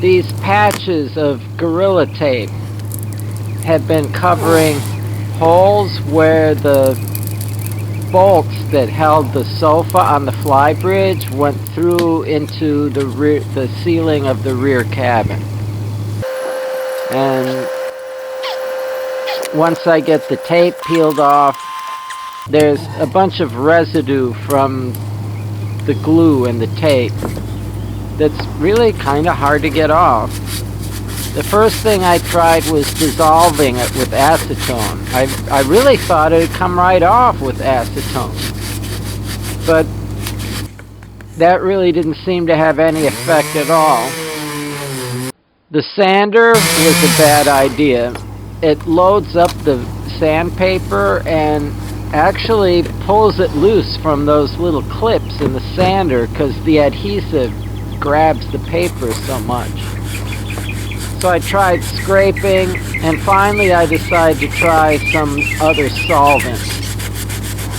these patches of Gorilla Tape had been covering holes where the bolts that held the sofa on the fly bridge went through into the ceiling of the rear cabin. And once I get the tape peeled off, there's a bunch of residue from the glue and the tape that's really kind of hard to get off. The first thing I tried was dissolving it with acetone. I really thought it would come right off with acetone, but that really didn't seem to have any effect at all. The sander was a bad idea. It loads up the sandpaper and actually pulls it loose from those little clips in the sander because the adhesive grabs the paper so much. So I tried scraping, and finally I decided to try some other solvent.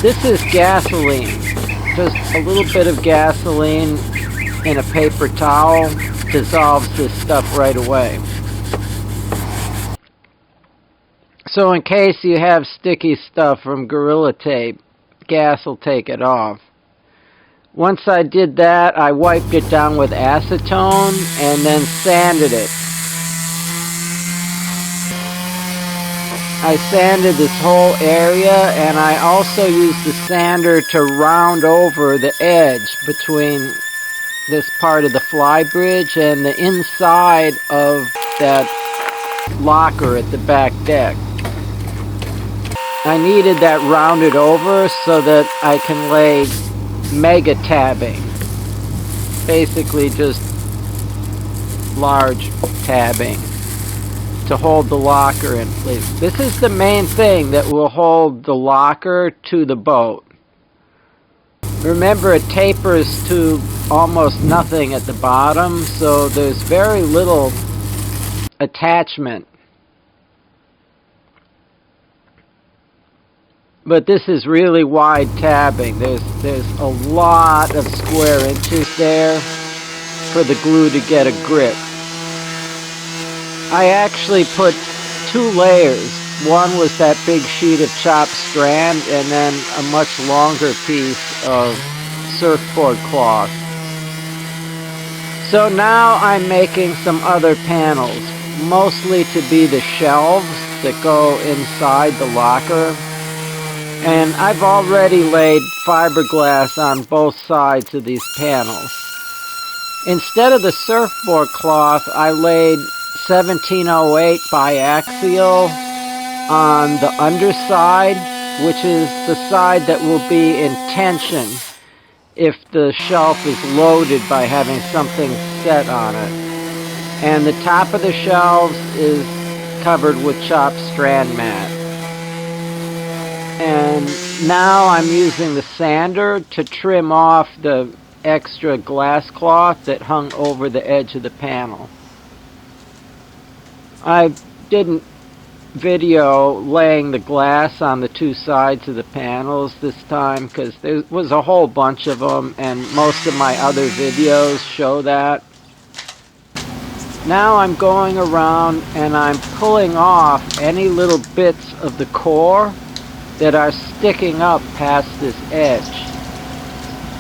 This is gasoline. Just a little bit of gasoline in a paper towel dissolves this stuff right away. So in case you have sticky stuff from Gorilla Tape, gas will take it off. Once I did that, I wiped it down with acetone and then sanded it. I sanded this whole area, and I also used the sander to round over the edge between this part of the fly bridge and the inside of that locker at the back deck. I needed that rounded over so that I can lay mega tabbing. Basically just large tabbing to hold the locker in place. This is the main thing that will hold the locker to the boat. Remember, it tapers to almost nothing at the bottom, so there's very little attachment. But this is really wide tabbing. There's a lot of square inches there for the glue to get a grip. I actually put 2 layers. One was that big sheet of chopped strand, and then a much longer piece of surfboard cloth. So now I'm making some other panels, mostly to be the shelves that go inside the locker. And I've already laid fiberglass on both sides of these panels. Instead of the surfboard cloth, I laid 1708 biaxial on the underside, which is the side that will be in tension if the shelf is loaded by having something set on it. And the top of the shelves is covered with chopped strand mat. And now I'm using the sander to trim off the extra glass cloth that hung over the edge of the panel. I didn't video laying the glass on the 2 sides of the panels this time because there was a whole bunch of them, and most of my other videos show that. Now I'm going around and I'm pulling off any little bits of the core that are sticking up past this edge.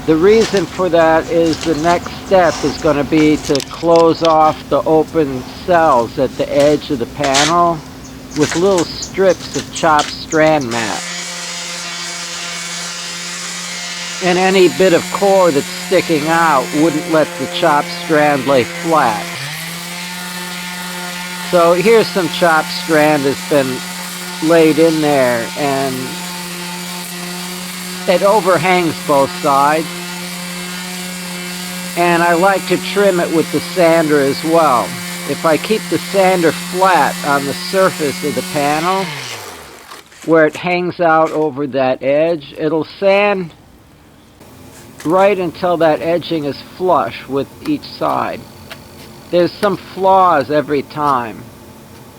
The reason for that is the next step is going to be to close off the open cells at the edge of the panel with little strips of chopped strand mat. And any bit of core that's sticking out wouldn't let the chopped strand lay flat. So here's some chopped strand that's been laid in there, and it overhangs both sides, and I like to trim it with the sander as well. If I keep the sander flat on the surface of the panel where it hangs out over that edge, it'll sand right until that edging is flush with each side. There's some flaws every time.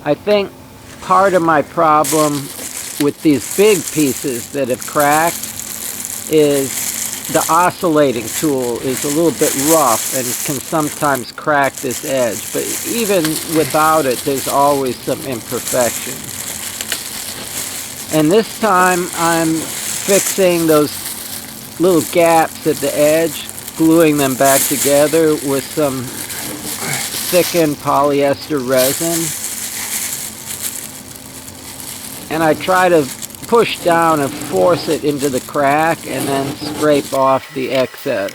I think part of my problem with these big pieces that have cracked is the oscillating tool is a little bit rough and can sometimes crack this edge, but even without it, there's always some imperfection. And this time I'm fixing those little gaps at the edge, gluing them back together with some thickened polyester resin. And I try to push down and force it into the crack and then scrape off the excess.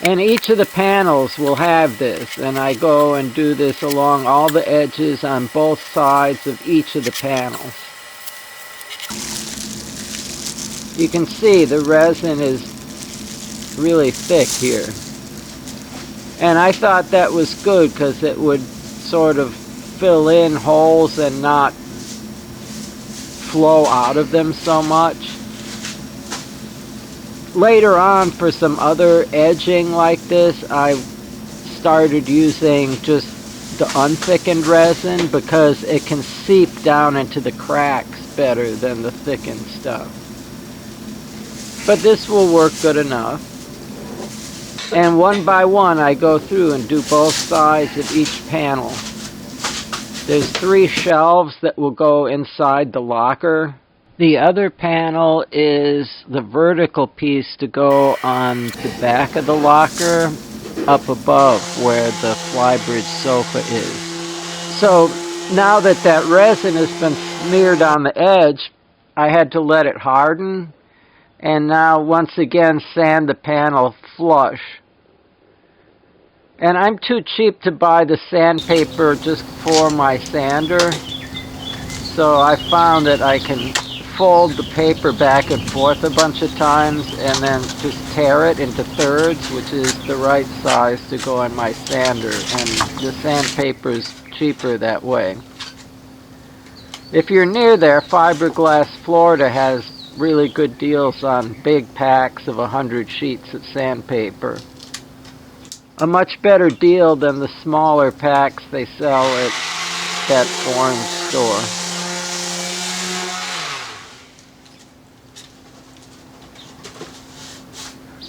And each of the panels will have this, and I go and do this along all the edges on both sides of each of the panels. You can see the resin is really thick here. And I thought that was good because it would sort of fill in holes and not flow out of them so much. Later on, for some other edging like this, I started using just the unthickened resin because it can seep down into the cracks better than the thickened stuff. But this will work good enough. And one by one I go through and do both sides of each panel. There's 3 shelves that will go inside the locker. The other panel is the vertical piece to go on the back of the locker up above where the flybridge sofa is. So now that that resin has been smeared on the edge, I had to let it harden and now once again sand the panel flush. And I'm too cheap to buy the sandpaper just for my sander, so I found that I can fold the paper back and forth a bunch of times and then just tear it into thirds, which is the right size to go on my sander, and the sandpaper is cheaper that way. If you're near there, Fiberglass Florida has really good deals on big packs of 100 sheets of sandpaper. A much better deal than the smaller packs they sell at that orange store.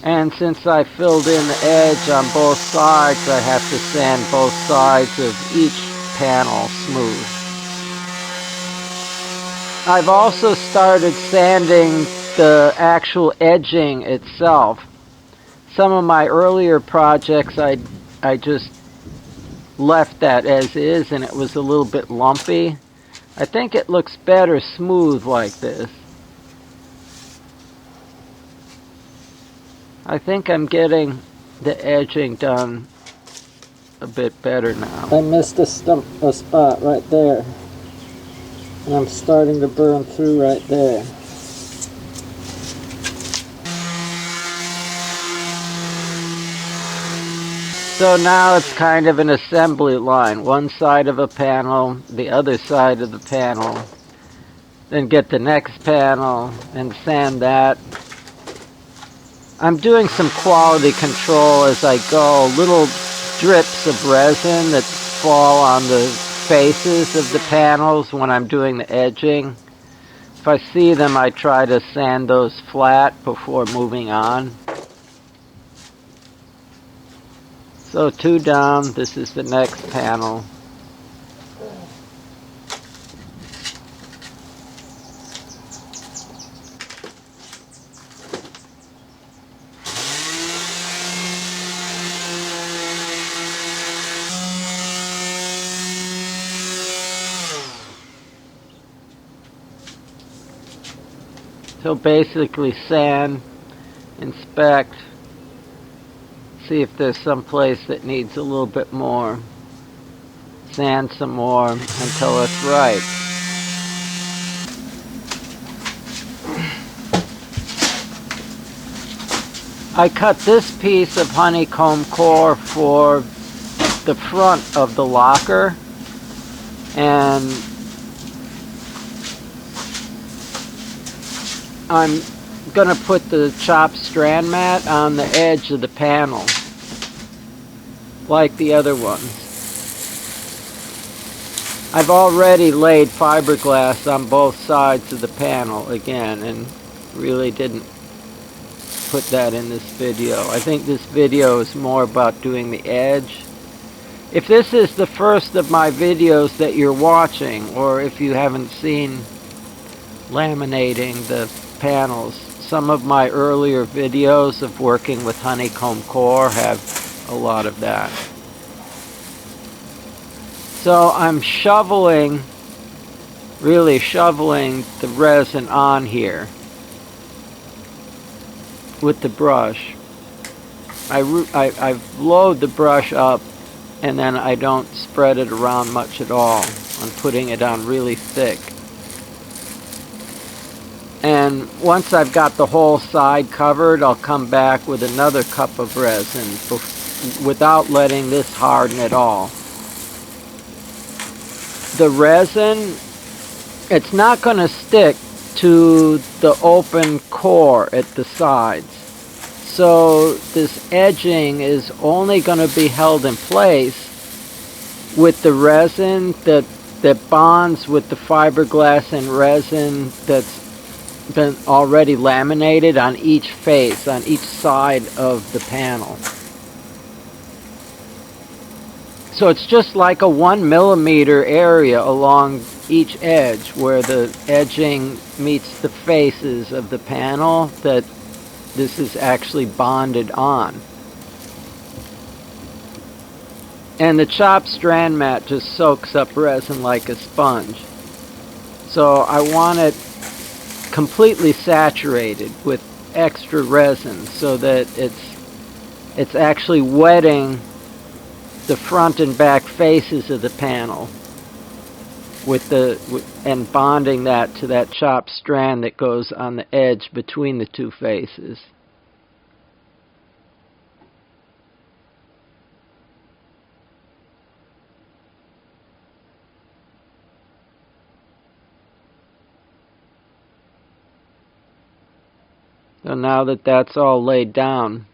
And since I filled in the edge on both sides, I have to sand both sides of each panel smooth. I've also started sanding the actual edging itself. Some of my earlier projects I just left that as is and it was a little bit lumpy. I think it looks better smooth like this. I think I'm getting the edging done a bit better now. I missed a spot right there. And I'm starting to burn through right there. So now it's kind of an assembly line. One side of a panel, the other side of the panel. Then get the next panel and sand that. I'm doing some quality control as I go. Little drips of resin that fall on the faces of the panels when I'm doing the edging. If I see them, I try to sand those flat before moving on. So 2 down, this is the next panel. So basically sand, inspect, see if there's some place that needs a little bit more. Sand some more until it's right. I cut this piece of honeycomb core for the front of the locker, and I'm going to put the chopped strand mat on the edge of the panel, like the other ones. I've already laid fiberglass on both sides of the panel again, and really didn't put that in this video. I think this video is more about doing the edge. If this is the first of my videos that you're watching, or if you haven't seen laminating the panels, some of my earlier videos of working with honeycomb core have a lot of that. So I'm really shoveling the resin on here with the brush. I load the brush up, and then I don't spread it around much at all. I'm putting it on really thick. And once I've got the whole side covered, I'll come back with another cup of resin without letting this harden at all. The resin, it's not going to stick to the open core at the sides. So this edging is only going to be held in place with the resin that bonds with the fiberglass and resin that's been already laminated on each face, on each side of the panel. So it's just like a 1 millimeter area along each edge where the edging meets the faces of the panel that this is actually bonded on. And the chopped strand mat just soaks up resin like a sponge. So I want it completely saturated with extra resin so that it's actually wetting the front and back faces of the panel and bonding that to that chopped strand that goes on the edge between the two faces. So now that that's all laid down,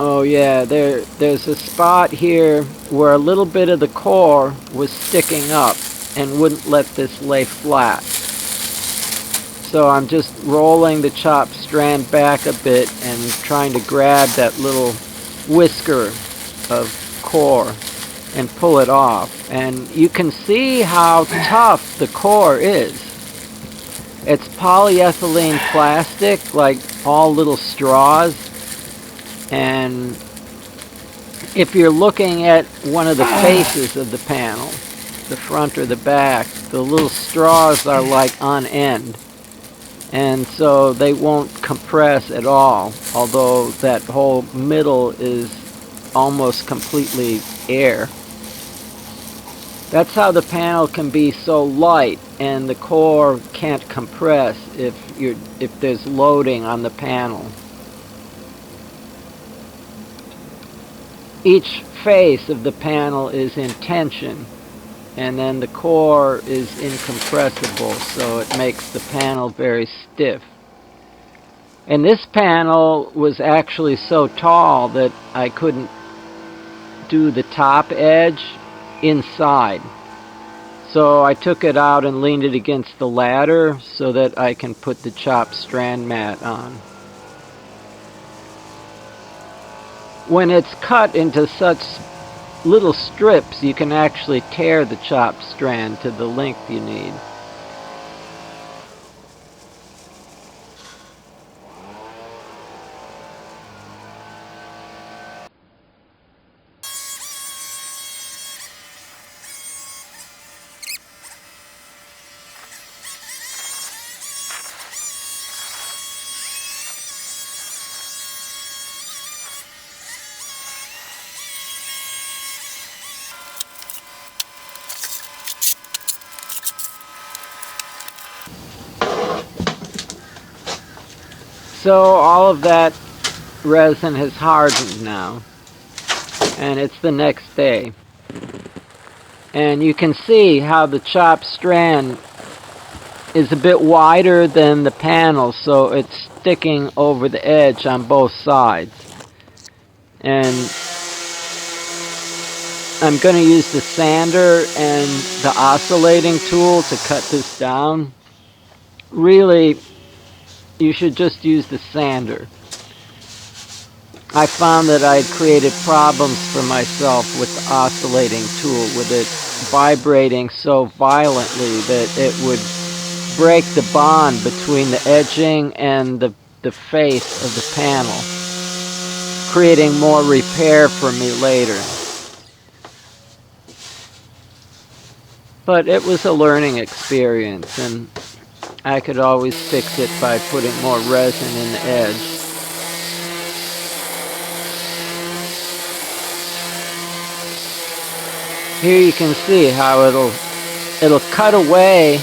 oh yeah, there's a spot here where a little bit of the core was sticking up and wouldn't let this lay flat. So I'm just rolling the chopped strand back a bit and trying to grab that little whisker of core and pull it off. And you can see how tough the core is. It's polyethylene plastic, like all little straws. And if you're looking at one of the faces of the panel, the front or the back, the little straws are like on end. And so they won't compress at all, although that whole middle is almost completely air. That's how the panel can be so light and the core can't compress if there's loading on the panel. Each face of the panel is in tension, and then the core is incompressible, so it makes the panel very stiff. And this panel was actually so tall that I couldn't do the top edge inside. So I took it out and leaned it against the ladder so that I can put the chopped strand mat on. When it's cut into such little strips, you can actually tear the chopped strand to the length you need. So all of that resin has hardened now, and it's the next day. And you can see how the chopped strand is a bit wider than the panel, so it's sticking over the edge on both sides. And I'm going to use the sander and the oscillating tool to cut this down. really, you should just use the sander. I found that I had created problems for myself with the oscillating tool, with it vibrating so violently that it would break the bond between the edging and the face of the panel, creating more repair for me later. But it was a learning experience, and I could always fix it by putting more resin in the edge. Here you can see how it'll cut away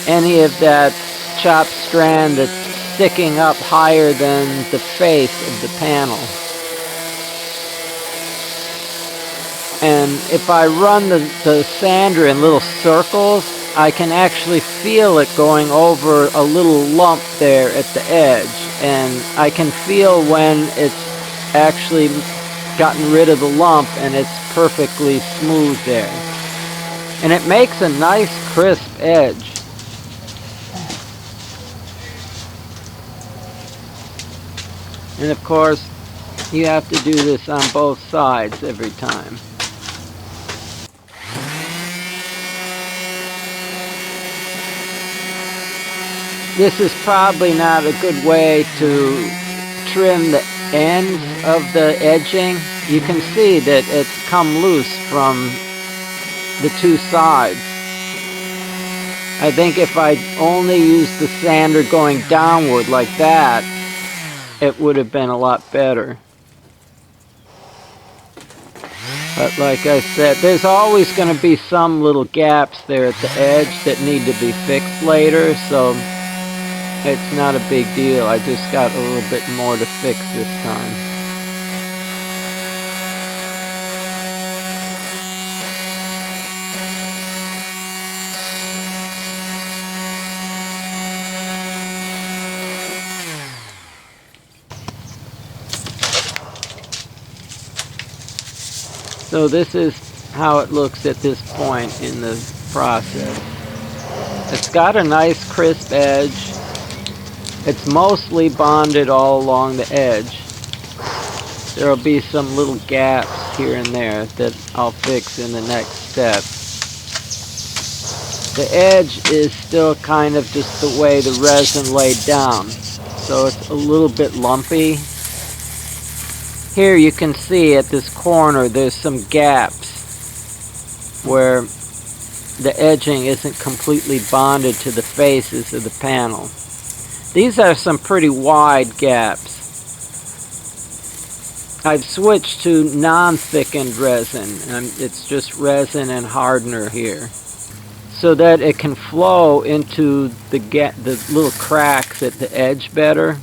any of that chopped strand that's sticking up higher than the face of the panel. And if I run the sander in little circles, I can actually feel it going over a little lump there at the edge. And I can feel when it's actually gotten rid of the lump and it's perfectly smooth there. And it makes a nice crisp edge. And of course, you have to do this on both sides every time. This is probably not a good way to trim the ends of the edging. You can see that it's come loose from the two sides. I think if I only used the sander going downward like that, it would have been a lot better. But like I said, there's always going to be some little gaps there at the edge that need to be fixed later, so it's not a big deal. I just got a little bit more to fix this time. So this is how it looks at this point in the process. It's got a nice crisp edge. It's mostly bonded all along the edge. There will be some little gaps here and there that I'll fix in the next step. The edge is still kind of just the way the resin laid down, so it's a little bit lumpy. Here you can see at this corner there's some gaps where the edging isn't completely bonded to the faces of the panel. These are some pretty wide gaps. I've switched to non-thickened resin, and it's just resin and hardener here, so that it can flow into the little cracks at the edge better.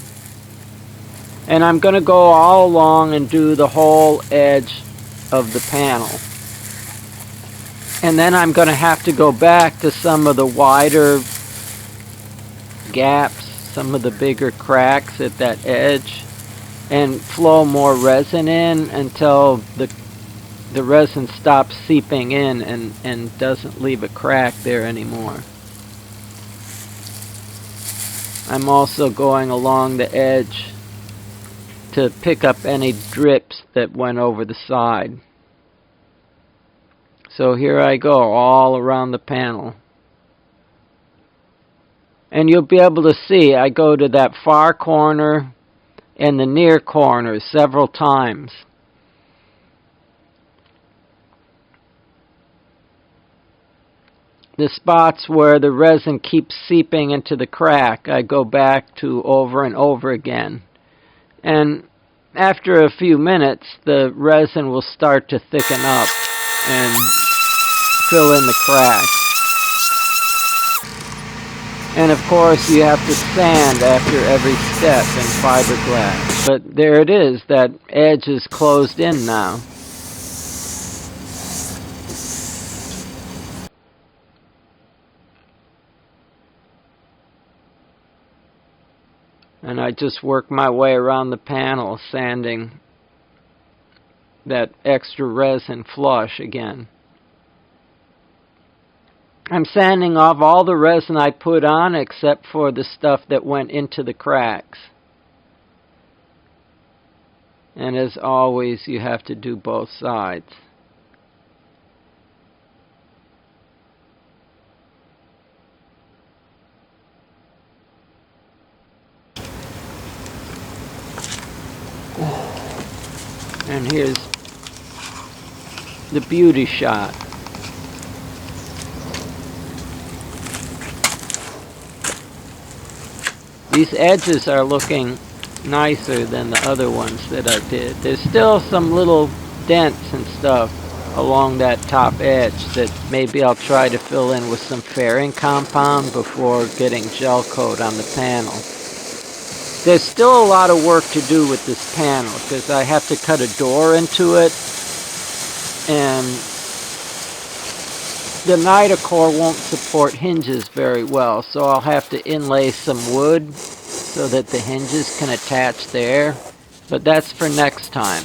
And I'm going to go all along and do the whole edge of the panel. And then I'm going to have to go back to some of the wider gaps, some of the bigger cracks at that edge, and flow more resin in until the resin stops seeping in and doesn't leave a crack there anymore. I'm also going along the edge to pick up any drips that went over the side. So here I go all around the panel. And you'll be able to see I go to that far corner and the near corner several times. The spots where the resin keeps seeping into the crack, I go back to over and over again. And after a few minutes, the resin will start to thicken up and fill in the cracks. And of course, you have to sand after every step in fiberglass. But there it is, that edge is closed in now. And I just work my way around the panel, sanding that extra resin flush again. I'm sanding off all the resin I put on except for the stuff that went into the cracks. And as always, you have to do both sides. And here's the beauty shot. These edges are looking nicer than the other ones that I did. There's still some little dents and stuff along that top edge that maybe I'll try to fill in with some fairing compound before getting gel coat on the panel. There's still a lot of work to do with this panel because I have to cut a door into it, and the Nidacore won't support hinges very well, so I'll have to inlay some wood so that the hinges can attach there, but that's for next time.